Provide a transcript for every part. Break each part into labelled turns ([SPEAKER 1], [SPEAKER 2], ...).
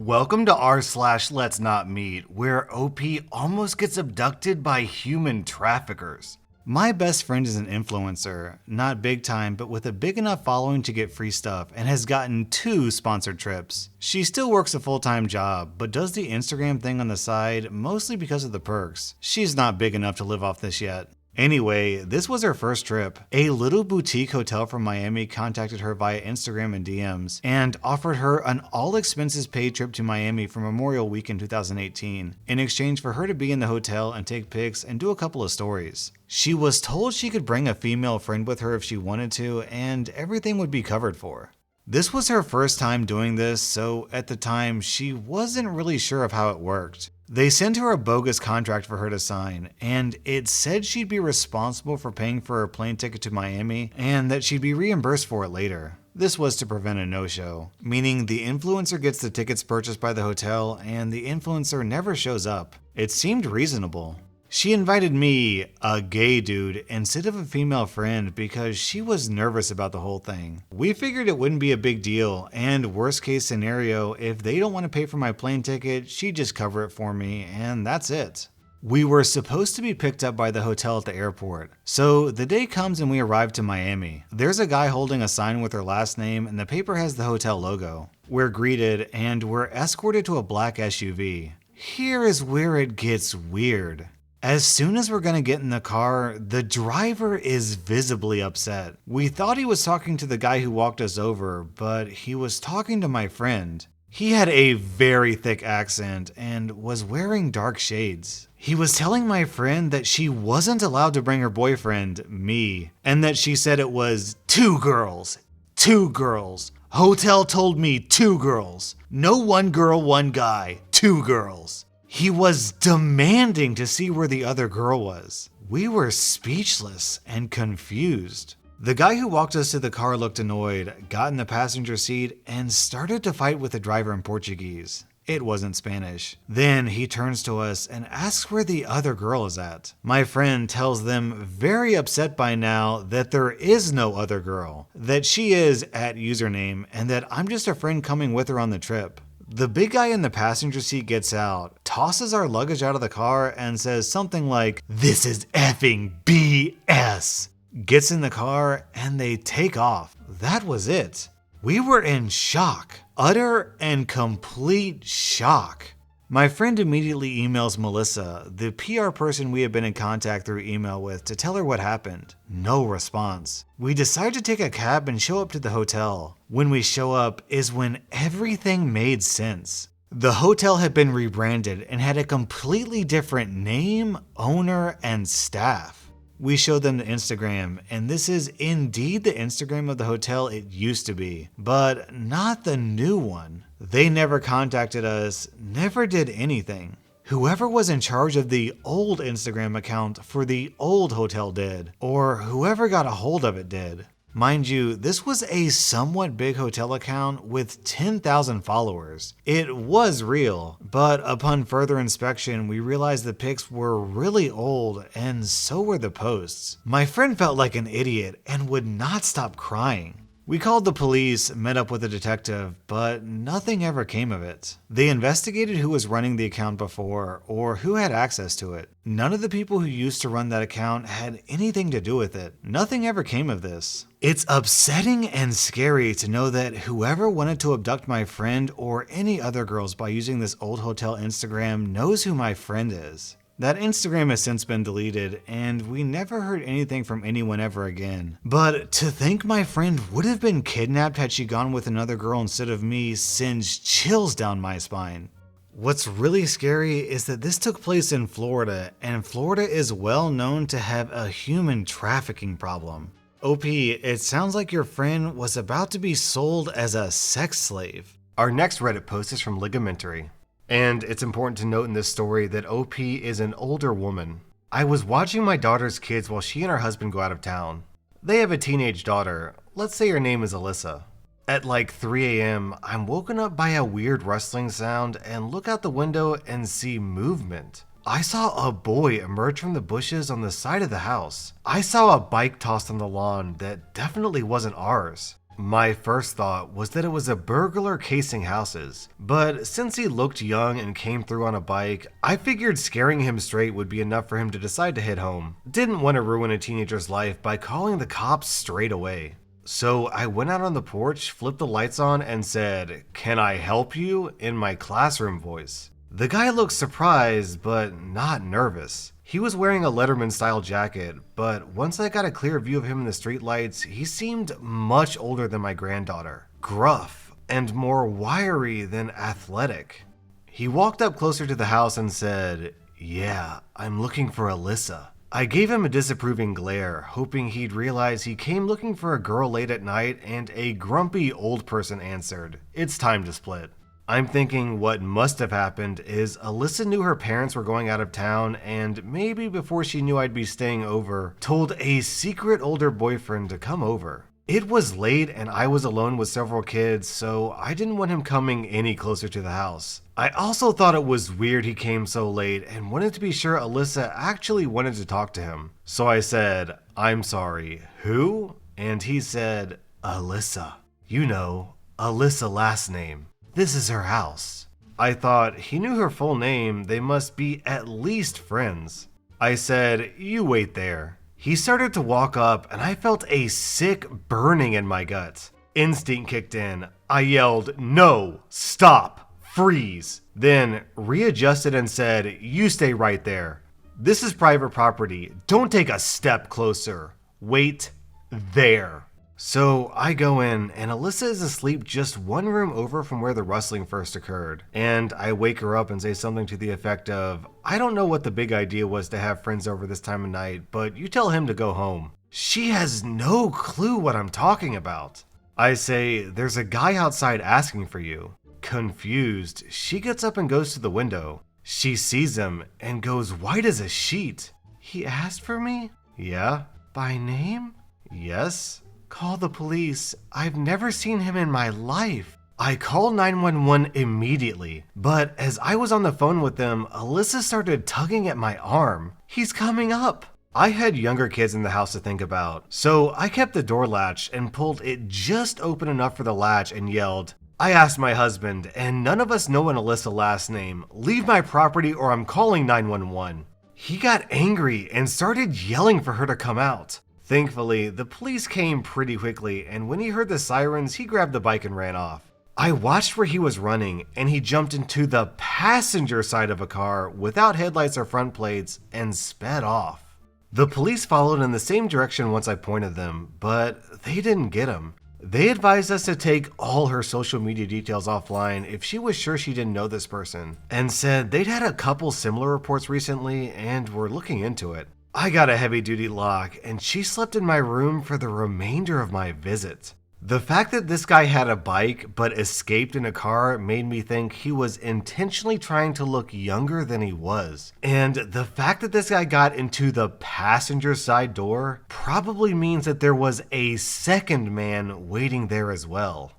[SPEAKER 1] Welcome to r/Letsnotmeet, where OP almost gets abducted by human traffickers. My best friend is an influencer, not big time, but with a big enough following to get free stuff, and has gotten 2 sponsored trips. She still works a full-time job, but does the Instagram thing on the side mostly because of the perks. She's not big enough to live off this yet. Anyway, this was her first trip. A little boutique hotel from Miami contacted her via Instagram and DMs and offered her an all-expenses-paid trip to Miami for Memorial Weekend 2018 in exchange for her to be in the hotel and take pics and do a couple of stories. She was told she could bring a female friend with her if she wanted to, and everything would be covered for. This was her first time doing this, so at the time, she wasn't really sure of how it worked. They sent her a bogus contract for her to sign, and it said she'd be responsible for paying for her plane ticket to Miami and that she'd be reimbursed for it later. This was to prevent a no-show, meaning the influencer gets the tickets purchased by the hotel and the influencer never shows up. It seemed reasonable. She invited me, a gay dude, instead of a female friend because she was nervous about the whole thing. We figured it wouldn't be a big deal, and worst case scenario, if they don't want to pay for my plane ticket, she'd just cover it for me, and that's it. We were supposed to be picked up by the hotel at the airport. So the day comes and we arrive to Miami. There's a guy holding a sign with her last name and the paper has the hotel logo. We're greeted and we're escorted to a black SUV. Here is where it gets weird. As soon as we're gonna get in the car, the driver is visibly upset. We thought he was talking to the guy who walked us over, but he was talking to my friend. He had a very thick accent and was wearing dark shades. He was telling my friend that she wasn't allowed to bring her boyfriend, me, and that she said it was 2 girls. 2 girls. Hotel told me 2 girls. No 1 girl, 1 guy. 2 girls. He was demanding to see where the other girl was. We were speechless and confused. The guy who walked us to the car looked annoyed, got in the passenger seat, and started to fight with the driver in Portuguese. It wasn't Spanish. Then he turns to us and asks where the other girl is at. My friend tells them, very upset by now, that there is no other girl, that she is at username, and that I'm just a friend coming with her on the trip. The big guy in the passenger seat gets out, tosses our luggage out of the car, and says something like, "This is effing BS." Gets in the car, and they take off. That was it. We were in shock. Utter and complete shock. My friend immediately emails Melissa, the PR person we had been in contact through email with, to tell her what happened. No response. We decide to take a cab and show up to the hotel. When we show up is when everything made sense. The hotel had been rebranded and had a completely different name, owner, and staff. We showed them the Instagram, and this is indeed the Instagram of the hotel it used to be, but not the new one. They never contacted us, never did anything. Whoever was in charge of the old Instagram account for the old hotel did, or whoever got a hold of it did. Mind you, this was a somewhat big hotel account with 10,000 followers. It was real, but upon further inspection, we realized the pics were really old and so were the posts. My friend felt like an idiot and would not stop crying. We called the police, met up with a detective, but nothing ever came of it. They investigated who was running the account before or who had access to it. None of the people who used to run that account had anything to do with it. Nothing ever came of this. It's upsetting and scary to know that whoever wanted to abduct my friend or any other girls by using this old hotel Instagram knows who my friend is. That Instagram has since been deleted, and we never heard anything from anyone ever again. But to think my friend would have been kidnapped had she gone with another girl instead of me sends chills down my spine. What's really scary is that this took place in Florida, and Florida is well known to have a human trafficking problem. OP, it sounds like your friend was about to be sold as a sex slave.
[SPEAKER 2] Our next Reddit post is from Ligamentary. And it's important to note in this story that OP is an older woman. I was watching my daughter's kids while she and her husband go out of town. They have a teenage daughter. Let's say her name is Alyssa. At like 3 a.m., I'm woken up by a weird rustling sound and look out the window and see movement. I saw a boy emerge from the bushes on the side of the house. I saw a bike tossed on the lawn that definitely wasn't ours. My first thought was that it was a burglar casing houses, but since he looked young and came through on a bike, I figured scaring him straight would be enough for him to decide to head home. Didn't want to ruin a teenager's life by calling the cops straight away. So I went out on the porch, flipped the lights on, and said, "Can I help you?" in my classroom voice. The guy looked surprised, but not nervous. He was wearing a Letterman-style jacket, but once I got a clear view of him in the streetlights, he seemed much older than my granddaughter, gruff, and more wiry than athletic. He walked up closer to the house and said, "Yeah, I'm looking for Alyssa." I gave him a disapproving glare, hoping he'd realize he came looking for a girl late at night, and a grumpy old person answered, "It's time to split." I'm thinking what must have happened is Alyssa knew her parents were going out of town, and maybe before she knew I'd be staying over, told a secret older boyfriend to come over. It was late and I was alone with several kids, so I didn't want him coming any closer to the house. I also thought it was weird he came so late and wanted to be sure Alyssa actually wanted to talk to him. So I said, "I'm sorry, who?" And he said, "Alyssa. You know, Alyssa last name. This is her house." I thought he knew her full name, they must be at least friends. I said, "You wait there." He started to walk up and I felt a sick burning in my gut. Instinct kicked in. I yelled, "No, stop, freeze." Then readjusted and said, "You stay right there. This is private property. Don't take a step closer. Wait there." So I go in, and Alyssa is asleep just one room over from where the rustling first occurred. And I wake her up and say something to the effect of, "I don't know what the big idea was to have friends over this time of night, but you tell him to go home." She has no clue what I'm talking about. I say, "There's a guy outside asking for you." Confused, she gets up and goes to the window. She sees him and goes white as a sheet. "He asked for me?" "Yeah." "By name?" "Yes." "Call the police. I've never seen him in my life." I called 911 immediately, but as I was on the phone with them, Alyssa started tugging at my arm. "He's coming up." I had younger kids in the house to think about, so I kept the door latch and pulled it just open enough for the latch and yelled, "I asked my husband, and none of us know an Alyssa last name. Leave my property or I'm calling 911. He got angry and started yelling for her to come out. Thankfully, the police came pretty quickly, and when he heard the sirens, he grabbed the bike and ran off. I watched where he was running, and he jumped into the passenger side of a car without headlights or front plates and sped off. The police followed in the same direction once I pointed them, but they didn't get him. They advised us to take all her social media details offline if she was sure she didn't know this person, and said they'd had a couple similar reports recently and were looking into it. I got a heavy-duty lock, and she slept in my room for the remainder of my visit. The fact that this guy had a bike but escaped in a car made me think he was intentionally trying to look younger than he was. And the fact that this guy got into the passenger side door probably means that there was a second man waiting there as well.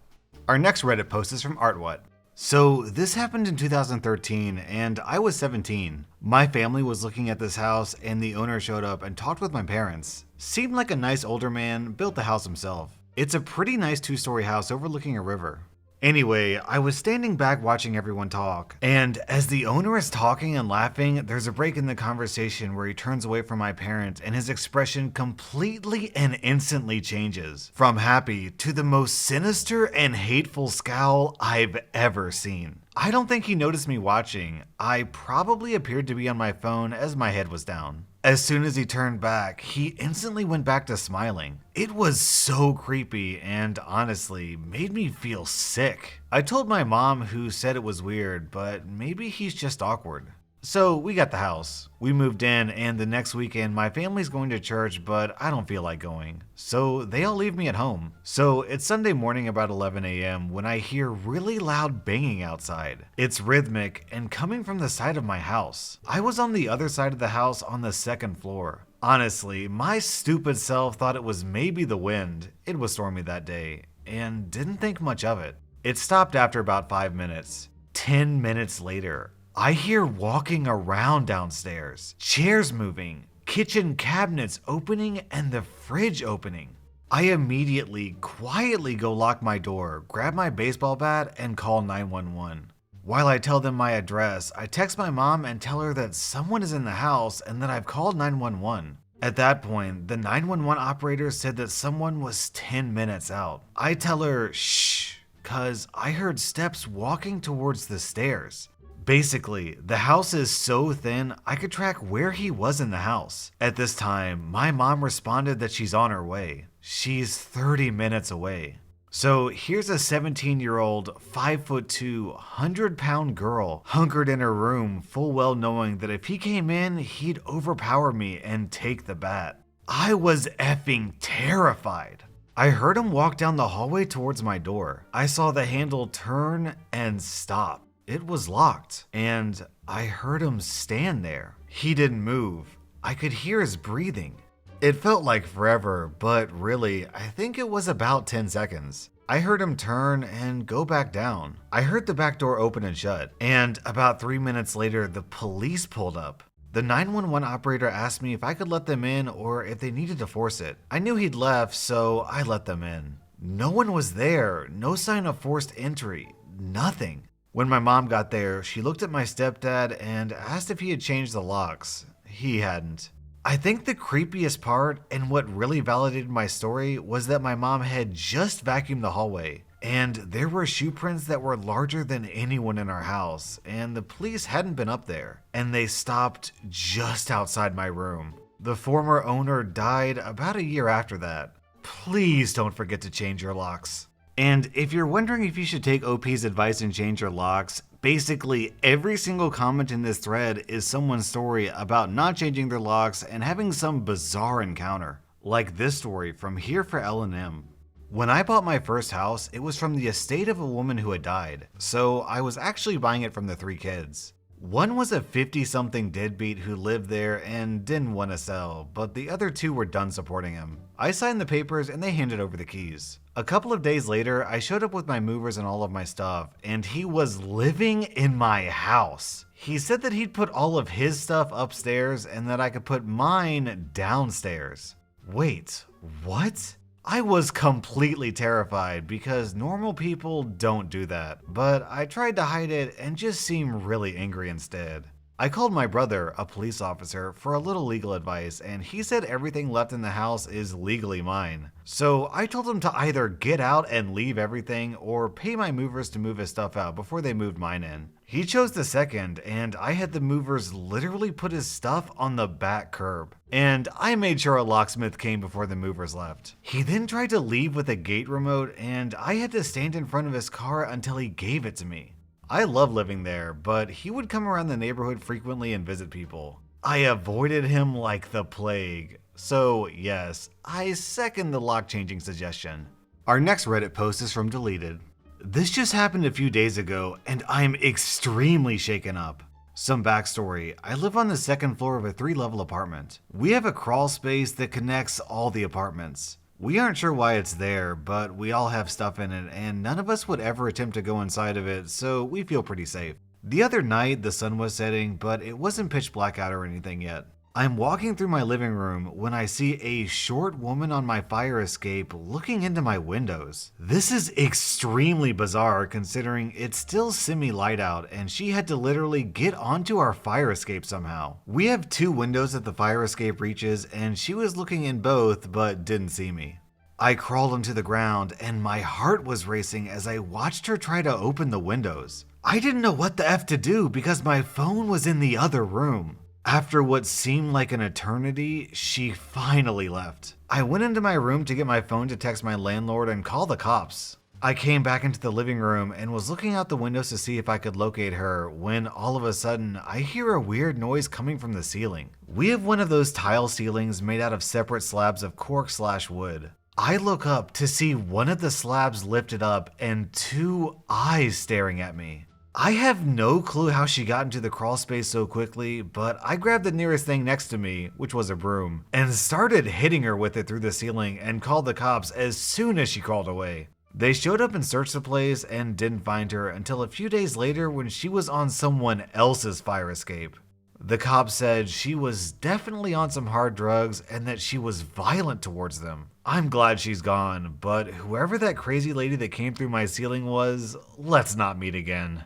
[SPEAKER 1] Our next Reddit post is from ArtWhat. So this happened in 2013 and I was 17. My family was looking at this house and the owner showed up and talked with my parents. Seemed like a nice older man, built the house himself. It's a pretty nice 2-story house overlooking a river. Anyway, I was standing back watching everyone talk, and as the owner is talking and laughing, there's a break in the conversation where he turns away from my parents and his expression completely and instantly changes, from happy to the most sinister and hateful scowl I've ever seen. I don't think he noticed me watching. I probably appeared to be on my phone as my head was down. As soon as he turned back, he instantly went back to smiling. It was so creepy and honestly made me feel sick. I told my mom, who said it was weird, but maybe he's just awkward. So we got the house. We moved in, and the next weekend my family's going to church, but I don't feel like going. So they all leave me at home. So it's Sunday morning about 11 a.m. when I hear really loud banging outside. It's rhythmic and coming from the side of my house. I was on the other side of the house on the 2nd floor. Honestly, my stupid self thought it was maybe the wind. It was stormy that day, and didn't think much of it. It stopped after about 5 minutes. 10 minutes later, I hear walking around downstairs, chairs moving, kitchen cabinets opening, and the fridge opening. I immediately, quietly go lock my door, grab my baseball bat, and call 911. While I tell them my address, I text my mom and tell her that someone is in the house and that I've called 911. At that point, the 911 operator said that someone was 10 minutes out. I tell her, shh, cause I heard steps walking towards the stairs. Basically, the house is so thin, I could track where he was in the house. At this time, my mom responded that she's on her way. She's 30 minutes away. So here's a 17-year-old, 5'2", 100-pound girl hunkered in her room, full well knowing that if he came in, he'd overpower me and take the bat. I was effing terrified. I heard him walk down the hallway towards my door. I saw the handle turn and stop. It was locked, and I heard him stand there. He didn't move. I could hear his breathing. It felt like forever, but really, I think it was about 10 seconds. I heard him turn and go back down. I heard the back door open and shut, and about 3 minutes later, the police pulled up. The 911 operator asked me if I could let them in or if they needed to force it. I knew he'd left, so I let them in. No one was there, no sign of forced entry, nothing. When my mom got there, she looked at my stepdad and asked if he had changed the locks. He hadn't. I think the creepiest part and what really validated my story was that my mom had just vacuumed the hallway, and there were shoe prints that were larger than anyone in our house, and the police hadn't been up there, and they stopped just outside my room. The former owner died about a year after that. Please don't forget to change your locks. And if you're wondering if you should take OP's advice and change your locks, basically every single comment in this thread is someone's story about not changing their locks and having some bizarre encounter. Like this story from Here for L&M. When I bought my first house, it was from the estate of a woman who had died, so I was actually buying it from the 3 kids. One was a 50-something deadbeat who lived there and didn't want to sell, but the other 2 were done supporting him. I signed the papers and they handed over the keys. A couple of days later, I showed up with my movers and all of my stuff, and he was living in my house. He said that he'd put all of his stuff upstairs and that I could put mine downstairs. Wait, what? I was completely terrified because normal people don't do that, but I tried to hide it and just seem really angry instead. I called my brother, a police officer, for a little legal advice, and he said everything left in the house is legally mine. So I told him to either get out and leave everything or pay my movers to move his stuff out before they moved mine in. He chose the second, and I had the movers literally put his stuff on the back curb. And I made sure a locksmith came before the movers left. He then tried to leave with a gate remote, and I had to stand in front of his car until he gave it to me. I love living there, but he would come around the neighborhood frequently and visit people. I avoided him like the plague. So yes, I second the lock changing suggestion. Our next Reddit post is from Deleted. This just happened a few days ago, and I'm extremely shaken up. Some backstory, I live on the 2nd floor of a 3-level apartment. We have a crawl space that connects all the apartments. We aren't sure why it's there, but we all have stuff in it, and none of us would ever attempt to go inside of it, so we feel pretty safe. The other night, the sun was setting, but it wasn't pitch black out or anything yet. I'm walking through my living room when I see a short woman on my fire escape looking into my windows. This is extremely bizarre considering it's still semi-light out and she had to literally get onto our fire escape somehow. We have 2 windows that the fire escape reaches and she was looking in both but didn't see me. I crawled onto the ground and my heart was racing as I watched her try to open the windows. I didn't know what the F to do because my phone was in the other room. After what seemed like an eternity, she finally left. I went into my room to get my phone to text my landlord and call the cops. I came back into the living room and was looking out the windows to see if I could locate her when all of a sudden I hear a weird noise coming from the ceiling. We have one of those tile ceilings made out of separate slabs of cork/wood. I look up to see one of the slabs lifted up and 2 eyes staring at me. I have no clue how she got into the crawl space so quickly, but I grabbed the nearest thing next to me, which was a broom, and started hitting her with it through the ceiling and called the cops as soon as she crawled away. They showed up and searched the place and didn't find her until a few days later when she was on someone else's fire escape. The cops said she was definitely on some hard drugs and that she was violent towards them. I'm glad she's gone, but whoever that crazy lady that came through my ceiling was, let's not meet again.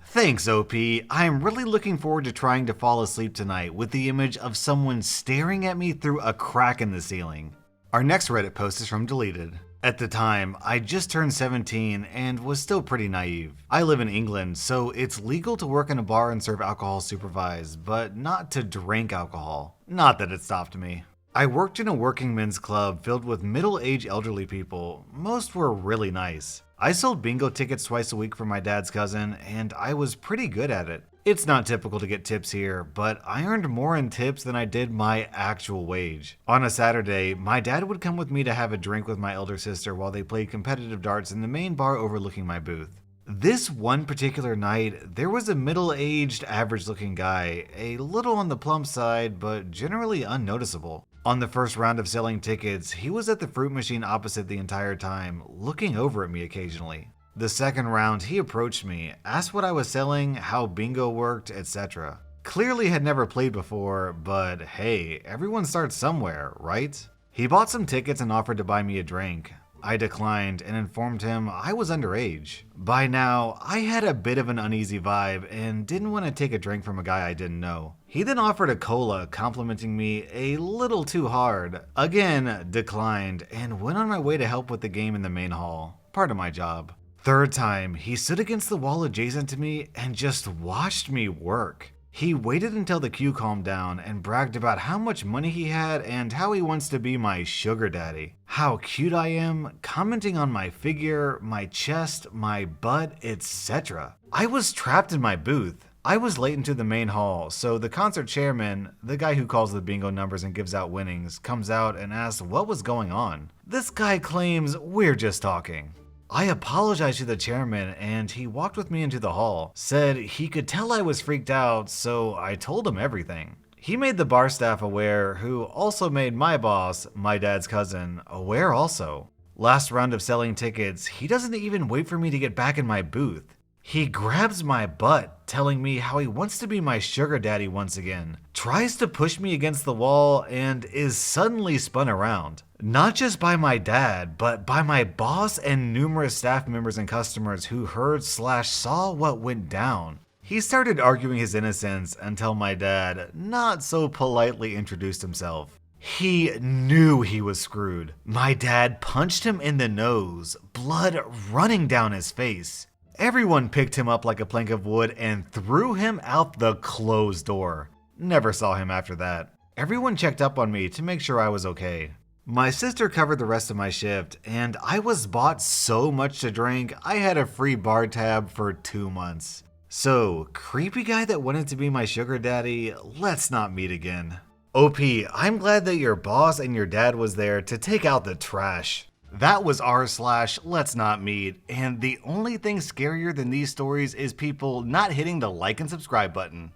[SPEAKER 1] Thanks, OP. I'm really looking forward to trying to fall asleep tonight with the image of someone staring at me through a crack in the ceiling. Our next Reddit post is from Deleted. At the time, I just turned 17 and was still pretty naive. I live in England, so it's legal to work in a bar and serve alcohol supervised, but not to drink alcohol. Not that it stopped me. I worked in a working men's club filled with middle-aged elderly people. Most were really nice. I sold bingo tickets twice a week for my dad's cousin, and I was pretty good at it. It's not typical to get tips here, but I earned more in tips than I did my actual wage. On a Saturday, my dad would come with me to have a drink with my elder sister while they played competitive darts in the main bar overlooking my booth. This one particular night, there was a middle-aged, average-looking guy, a little on the plump side, but generally unnoticeable. On the first round of selling tickets, he was at the fruit machine opposite the entire time, looking over at me occasionally. The second round, he approached me, asked what I was selling, how bingo worked, etc. Clearly had never played before, but hey, everyone starts somewhere, right? He bought some tickets and offered to buy me a drink. I declined and informed him I was underage. By now, I had a bit of an uneasy vibe and didn't want to take a drink from a guy I didn't know. He then offered a cola, complimenting me a little too hard. Again, declined, and went on my way to help with the game in the main hall. Part of my job. Third time, he stood against the wall adjacent to me and just watched me work. He waited until the queue calmed down and bragged about how much money he had and how he wants to be my sugar daddy. How cute I am, commenting on my figure, my chest, my butt, etc. I was trapped in my booth. I was late into the main hall, so the concert chairman, the guy who calls the bingo numbers and gives out winnings, comes out and asks what was going on. This guy claims we're just talking. I apologized to the chairman and he walked with me into the hall, said he could tell I was freaked out, so I told him everything. He made the bar staff aware, who also made my boss, my dad's cousin, aware also. Last round of selling tickets, he doesn't even wait for me to get back in my booth. He grabs my butt, telling me how he wants to be my sugar daddy once again, tries to push me against the wall, and is suddenly spun around. Not just by my dad, but by my boss and numerous staff members and customers who heard/saw what went down. He started arguing his innocence until my dad not so politely introduced himself. He knew he was screwed. My dad punched him in the nose, blood running down his face. Everyone picked him up like a plank of wood and threw him out the closed door. Never saw him after that. Everyone checked up on me to make sure I was okay. My sister covered the rest of my shift, and I was bought so much to drink, I had a free bar tab for 2 months. So, creepy guy that wanted to be my sugar daddy, let's not meet again. OP, I'm glad that your boss and your dad was there to take out the trash. That was rSlash Let's Not Meet, and the only thing scarier than these stories is people not hitting the like and subscribe button.